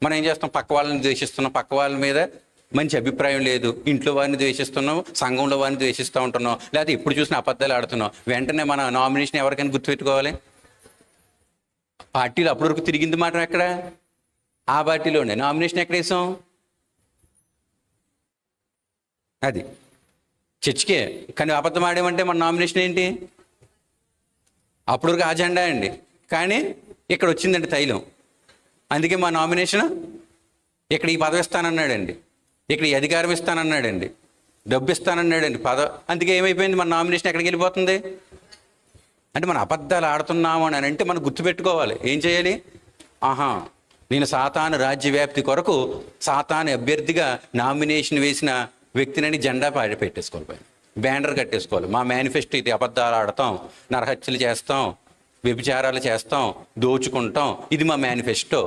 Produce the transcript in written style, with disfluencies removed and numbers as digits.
మనం ఏం చేస్తాం? పక్క వాళ్ళని ద్వేషిస్తున్నాం, పక్క వాళ్ళ మీద మంచి అభిప్రాయం లేదు, ఇంట్లో వారిని ద్వేషిస్తున్నాం, సంఘంలో వారిని ద్వేషిస్తూ ఉంటున్నాం, లేకపోతే ఎప్పుడు చూసినా అబద్ధాలు ఆడుతున్నాం. వెంటనే మన నామినేషన్ ఎవరికైనా గుర్తుపెట్టుకోవాలి? పార్టీలో అప్పటి వరకు తిరిగింది మాట ఎక్కడ? ఆ పార్టీలోనే. నామినేషన్ ఎక్కడ వేసాం? అది చర్చికే. కానీ అబద్ధం ఆడేమంటే మన నామినేషన్ ఏంటి? అప్పటి వరకు ఆ జెండా అండి, కానీ ఇక్కడ వచ్చిందండి తైలం. అందుకే మా నామినేషన్ ఇక్కడ ఈ పదవి ఇస్తానన్నాడండి, ఇక్కడ ఈ అధికారం ఇస్తానన్నాడండి, డబ్బు ఇస్తానన్నాడండి, అందుకే ఏమైపోయింది? మన నామినేషన్ ఎక్కడికి వెళ్ళిపోతుంది? అంటే మన అబద్ధాలు ఆడుతున్నాము అని అంటే మనం గుర్తుపెట్టుకోవాలి. ఏం చేయాలి? ఆహా, నేను సాతాను రాజ్యవ్యాప్తి కొరకు సాతాను అభ్యర్థిగా నామినేషన్ వేసిన వ్యక్తినని జెండా పెట్టేసుకోవాలి, బ్యానర్ కట్టేసుకోవాలి. మా మేనిఫెస్టో ఇది. అబద్ధాలు ఆడతాం, నరహత్యలు చేస్తాం, వ్యభిచారాలు చేస్తాం, దోచుకుంటాం, ఇది మా మేనిఫెస్టో.